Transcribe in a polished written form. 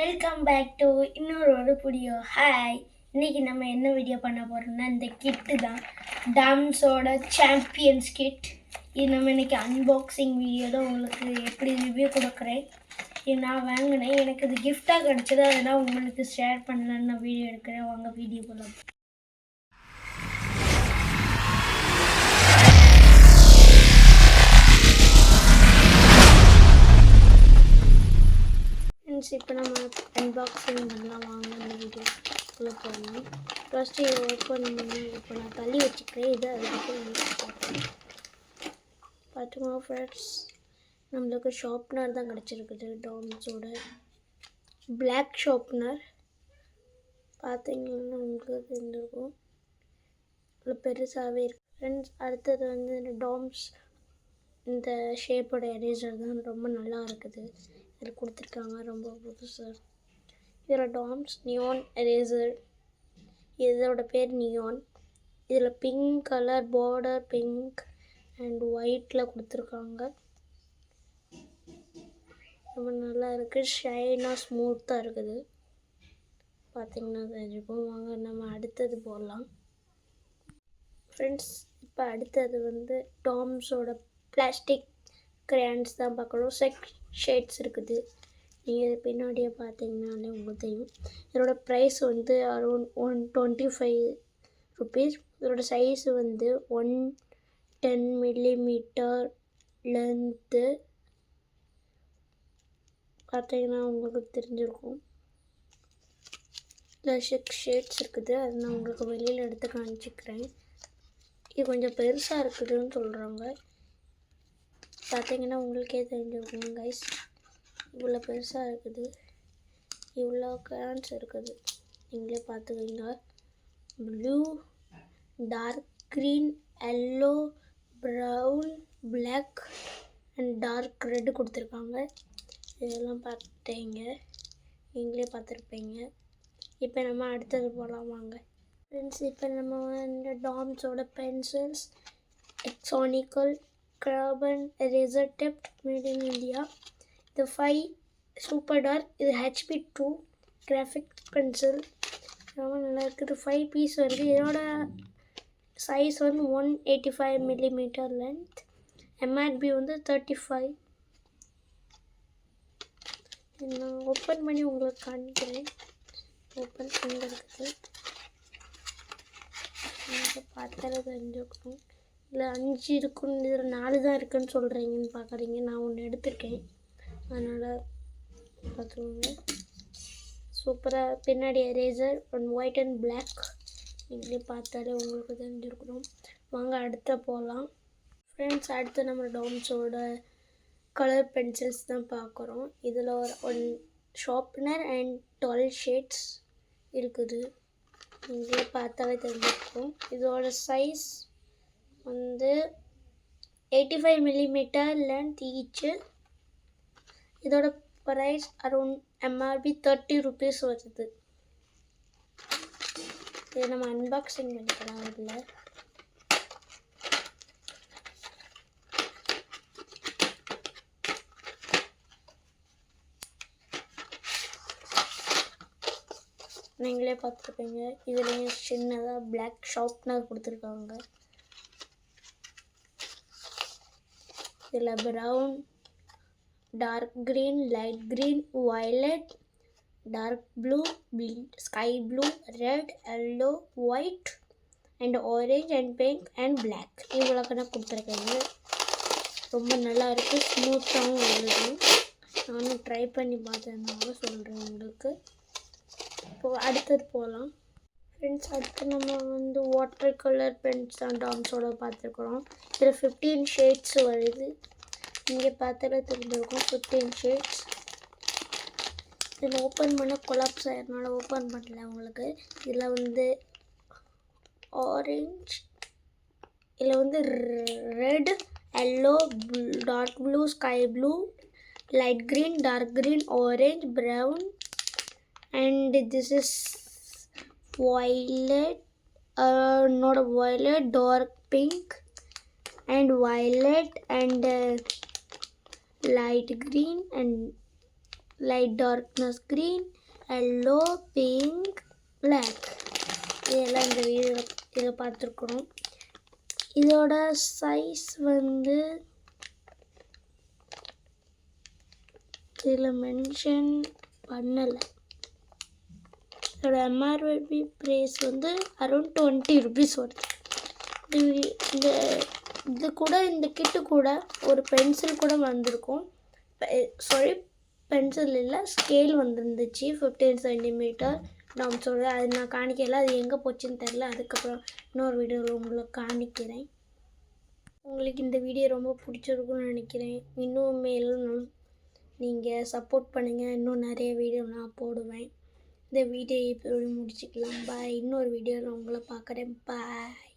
Welcome back to இன்னொரு video. Hi, இன்னைக்கு நம்ம என்ன வீடியோ பண்ண போகிறோம்னா இந்த கிட்டு தான், டாம்ஸோட சாம்பியன்ஸ் கிட். இது நம்ம இன்னைக்கு அன்பாக்சிங் வீடியோவில் உங்களுக்கு எப்படி ரிவ்யூ கொடுக்குறேன். இது நான் வாங்கினேன், எனக்கு இது கிஃப்டாக கிடச்சது, அதெல்லாம் உங்களுக்கு ஷேர் பண்ணலான்னு நான் வீடியோ எடுக்கிறேன். வாங்க வீடியோ போகலாம். இப்போ நம்ம அன்பாக்சிங் பண்ணலாம். வாங்க இந்த வீடியோக்குள்ளே போகணும். ஃபஸ்ட்டு இதை ஓப்பன் பண்ணி இப்போ நான் தள்ளி வச்சுக்கிறேன். இது அதுக்கப்புறம் பார்த்துக்கோங்க ஃப்ரெண்ட்ஸ், நம்மளுக்கு ஷார்ப்னர் தான் கிடச்சிருக்குது. டாம்ஸோட பிளாக் ஷார்ப்னர் பார்த்தீங்கன்னா உங்களுக்கு தெரிஞ்சிருக்கும், இவ்வளோ பெருசாகவே இருக்கு ஃப்ரெண்ட்ஸ். அடுத்தது வந்து இந்த டாம்ஸ் இந்த ஷேப்போட எரேசர் தான் ரொம்ப நல்லா இருக்குது. இதில் கொடுத்துருக்காங்க, ரொம்ப புதுசாக. இதில் டாம்ஸ் நியான் எரேசர், இதோட பேர் நியான். இதில் pink colour border, pink and ஒயிட்டில் கொடுத்துருக்காங்க. ரொம்ப நல்லா இருக்குது, ஷைனாக ஸ்மூத்தாக இருக்குது. பார்த்திங்கன்னா தெரிஞ்சுக்கும். வாங்க நம்ம அடுத்தது போடலாம் ஃப்ரெண்ட்ஸ். இப்போ அடுத்தது வந்து டாம்ஸோட பிளாஸ்டிக் கிரையான்ஸ் தான் பார்க்கணும். 6 ஷேட்ஸ் இருக்குது. நீங்கள் இது பின்னாடியே பார்த்தீங்கன்னாலே உங்களுக்கு தெரியும். இதோட ப்ரைஸ் வந்து அரௌண்ட் 125 ருபீஸ். இதோட சைஸ் வந்து 110 மில்லிமீட்டர் லென்த்து. பார்த்தீங்கன்னா உங்களுக்கு தெரிஞ்சிருக்கும். இதில் 6 ஷேட்ஸ் இருக்குது. அது நான் உங்களுக்கு வெளியில் எடுத்து காமிச்சிக்கிறேன். இது கொஞ்சம் பெருசாக இருக்குதுன்னு சொல்கிறாங்க. பார்த்தீங்கன்னா உங்களுக்கே தெரிஞ்சிருக்கும் கைஸ், இவ்வளோ பெருசாக இருக்குது, இவ்வளோ கிரான்ஸ் இருக்குது. நீங்களே பார்த்துக்கிங்க. Blue, dark green, yellow, brown, black and dark red கொடுத்துருக்காங்க. இதெல்லாம் பார்த்தீங்க, நீங்களே பார்த்துருப்பீங்க. இப்போ நம்ம அடுத்தது போகலாம் வாங்க ஃப்ரெண்ட்ஸ். இப்போ நம்ம இந்த டாம்ஸோட pencils, எக்ஸானிக்கல் Carbon eraser tipped, made in India. The 5 super dark, இது HP2 graphic pencil. ரொம்ப நல்லா இருக்குது. 5 பீஸ் வருது. இதோட சைஸ் வந்து 185 மில்லிமீட்டர் லென்த். MRP வந்து 35. நான் ஓப்பன் பண்ணி உங்களுக்கு காணிக்கிறேன். ஓப்பன் பண்ணி இருக்குது, பார்த்தாலே தெரிஞ்சுக்கணும். இல்லை 5 இருக்குன்னு, இதில் 4 தான் இருக்குதுன்னு சொல்கிறீங்கன்னு பார்க்குறீங்க. நான் ஒன்று எடுத்துருக்கேன், அதனால் பார்த்துக்கோங்க. சூப்பராக பின்னாடி எரேசர் ஒயிட் அண்ட் பிளாக், நீங்களே பார்த்தாலே உங்களுக்கு தெரிஞ்சிருக்கணும். வாங்க அடுத்த போகலாம் ஃப்ரெண்ட்ஸ். அடுத்து நம்ம டாம்ஸோட கலர் பென்சில்ஸ் தான் பார்க்குறோம். இதில் ஒரு ஷார்ப்னர் அண்ட் 12 ஷேட்ஸ் இருக்குது. நீங்களே பார்த்தாலே தெரிஞ்சிருக்கும். இதோட சைஸ் வந்து 85 மில்லிமீட்டர் லென்த் ஈச்சு. இதோட ப்ரைஸ் அரௌண்ட் MRP 30 ருபீஸ் வருது. இதை நம்ம அன்பாக்சிங் பண்ணிக்கலாம். இதில் நீங்களே பார்த்துருப்பீங்க. இதுலேயும் சின்னதாக பிளாக் ஷார்ப்னர் கொடுத்துருக்காங்க. இதில் brown, dark green, light green, violet, dark blue, sky blue, red, yellow, white and orange and pink and black, இவ்வளோ கணக்கு கொடுத்துருக்காங்க. ரொம்ப நல்லா இருக்குது, ஸ்மூத்தாகவும் இருக்குது. நானும் ட்ரை பண்ணி பார்த்ததுனால சொல்கிறேன் உங்களுக்கு. இப்போது அடுத்தது போகலாம் ஃப்ரெண்ட்ஸ். அடுத்து நம்ம வந்து வாட்டர் கலர் பென்ஸ் தான் டாம்ஸோட பார்த்துருக்குறோம். இதில் 15 ஷேட்ஸ் வருது. இங்கே பார்த்தாலே தெரிஞ்சிருக்கும் 15 ஷேட்ஸ். இதில் ஓப்பன் பண்ண கொலாப்ஸ் ஆகிறதுனால ஓப்பன் பண்ணல உங்களுக்கு. இதில் வந்து ஆரஞ்ச், இதில் வந்து red, yellow, dark blue, sky blue, light green, dark green, orange, brown and this is violet, not violet, dark pink and violet and light green and light darkness green, yellow, pink, black. இதெல்லாம் இந்த இதை பார்த்துருக்குறோம். இதோட size வந்து இதில் mention பண்ணலை. இதோட MRP price வந்து அரௌண்ட் 20 ருபீஸ் வருது. இது கூட இந்த கிட்டு கூட ஒரு பென்சில் கூட வந்திருக்கும். சாரி, பென்சில் இல்லை, ஸ்கேல் வந்துருந்துச்சு 15 சென்டிமீட்டர். நான் சொல்கிறேன், அது நான் காணிக்கல, அது எங்கே போச்சுன்னு தெரில. அதுக்கப்புறம் இன்னொரு வீடியோவில் உங்களுக்கு காணிக்கிறேன். உங்களுக்கு இந்த வீடியோ ரொம்ப பிடிச்சிருக்குன்னு நினைக்கிறேன். இன்னும் மேலும் நீங்கள் சப்போர்ட் பண்ணுங்கள். இன்னும் நிறைய வீடியோ நான் போடுவேன். இந்த வீடியோ இப்போது முடிச்சுக்கலாம். பாய். இன்னொரு வீடியோவில் உங்களை பார்க்குறேன். பாய்.